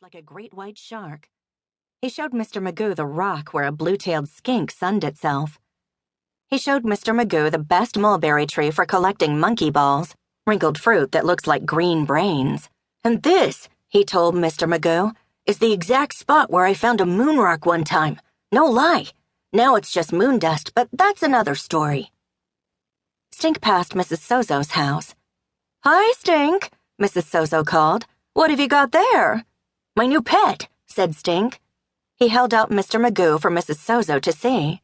looked like a great white shark. He showed Mr. Magoo the rock where a blue-tailed skink sunned itself. He showed Mr. Magoo the best mulberry tree for collecting monkey balls, wrinkled fruit that looks like green brains. And this, he told Mr. Magoo, is the exact spot where I found a moon rock one time. No lie. Now it's just moon dust, but that's another story. Stink passed Mrs. Sozo's house. "Hi, Stink," Mrs. Sozo called. "What have you got there?" "My new pet," said Stink. He held out Mr. Magoo for Mrs. Sozo to see.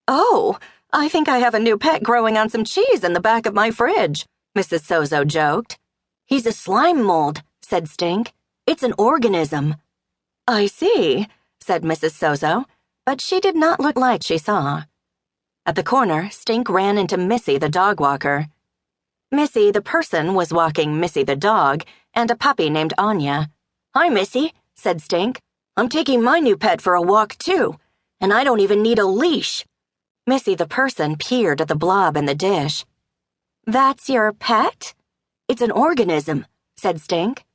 "Oh, I think I have a new pet growing on some cheese in the back of my fridge," Mrs. Sozo joked. "He's a slime mold," said Stink. "It's an organism." "I see," said Mrs. Sozo, but she did not look like she saw. At the corner, Stink ran into Missy the dog walker. Missy the person was walking Missy the dog and a puppy named Aaagh. "Hi, Missy," said Stink. "I'm taking my new pet for a walk, too, and I don't even need a leash." Missy the person peered at the blob in the dish. "That's your pet?" "It's an organism," said Stink.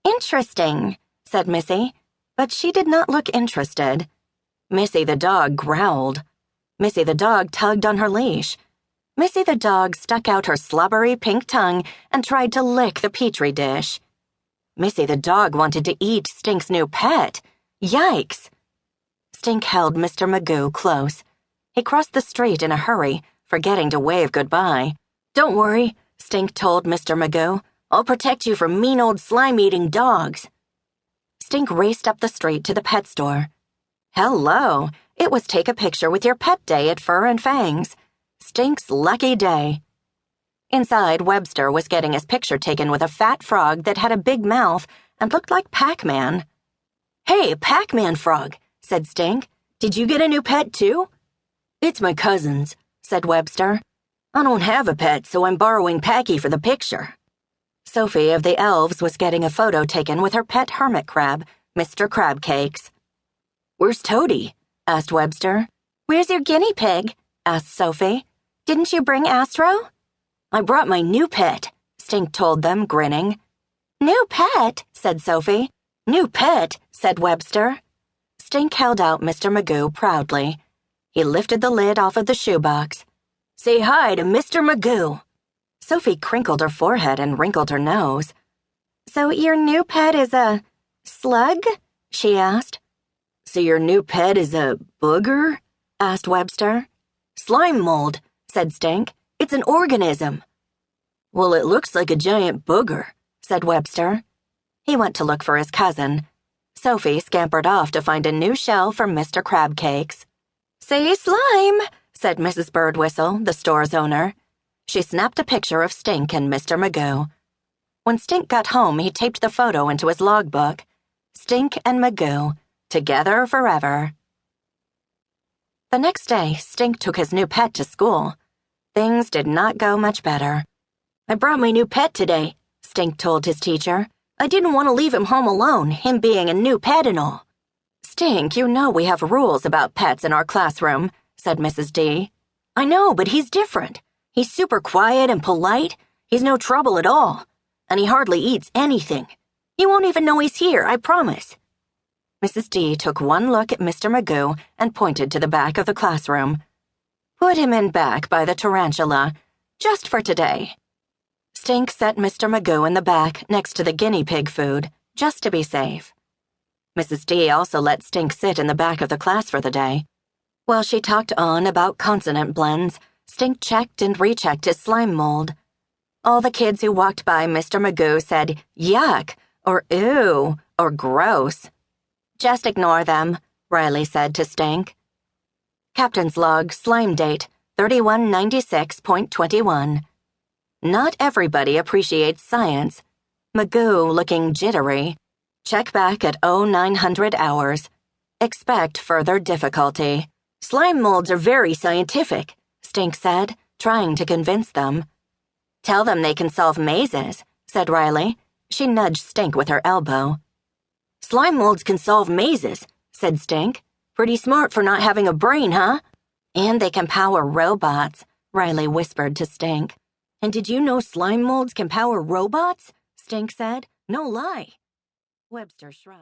"Interesting," said Missy, but she did not look interested. Missy the dog growled. Missy the dog tugged on her leash. Missy the dog stuck out her slobbery pink tongue and tried to lick the petri dish. Missy the dog wanted to eat Stink's new pet. Yikes! Stink held Mr. Magoo close. He crossed the street in a hurry, forgetting to wave goodbye. "Don't worry," Stink told Mr. Magoo. "I'll protect you from mean old slime-eating dogs." Stink raced up the street to the pet store. Hello! It was Take a Picture with Your Pet Day at Fur and Fangs. Stink's lucky day. Inside, Webster was getting his picture taken with a fat frog that had a big mouth and looked like Pac-Man. "Hey, Pac-Man frog," said Stink. "Did you get a new pet, too?" "It's my cousin's," said Webster. "I don't have a pet, so I'm borrowing Packy for the picture." Sophie of the Elves was getting a photo taken with her pet hermit crab, Mr. Crabcakes. "Where's Toady?" asked Webster. "Where's your guinea pig?" asked Sophie. "Didn't you bring Astro?" "I brought my new pet," Stink told them, grinning. "New pet?" said Sophie. "New pet," said Webster. Stink held out Mr. Magoo proudly. He lifted the lid off of the shoebox. "Say hi to Mr. Magoo." Sophie crinkled her forehead and wrinkled her nose. "So your new pet is a slug?" she asked. "So your new pet is a booger?" asked Webster. "Slime mold," said Stink. "It's an organism." "Well, it looks like a giant booger," said Webster. He went to look for his cousin. Sophie scampered off to find a new shell for Mr. Crabcakes. "Say slime," said Mrs. Birdwhistle, the store's owner. She snapped a picture of Stink and Mr. Magoo. When Stink got home, he taped the photo into his logbook. Stink and Magoo, together forever. The next day, Stink took his new pet to school. Things did not go much better. "I brought my new pet today," Stink told his teacher. "I didn't want to leave him home alone, him being a new pet and all." "Stink, you know we have rules about pets in our classroom," said Mrs. D. "I know, but he's different. He's super quiet and polite. He's no trouble at all. And he hardly eats anything. You won't even know he's here, I promise." Mrs. D took one look at Mr. Magoo and pointed to the back of the classroom. "Put him in back by the tarantula, just for today." Stink set Mr. Magoo in the back next to the guinea pig food, just to be safe. Mrs. D also let Stink sit in the back of the class for the day. While she talked on about consonant blends, Stink checked and rechecked his slime mold. All the kids who walked by Mr. Magoo said, "Yuck," or "Ew," or "Gross." "Just ignore them," Riley said to Stink. Captain's log, slime date, 3196.21. Not everybody appreciates science. Magoo looking jittery. Check back at 0900 hours. Expect further difficulty. "Slime molds are very scientific," Stink said, trying to convince them. "Tell them they can solve mazes," said Riley. She nudged Stink with her elbow. "Slime molds can solve mazes," said Stink. "Pretty smart for not having a brain, huh?" "And they can power robots," Riley whispered to Stink. "And did you know slime molds can power robots?" Stink said. "No lie." Webster shrugged.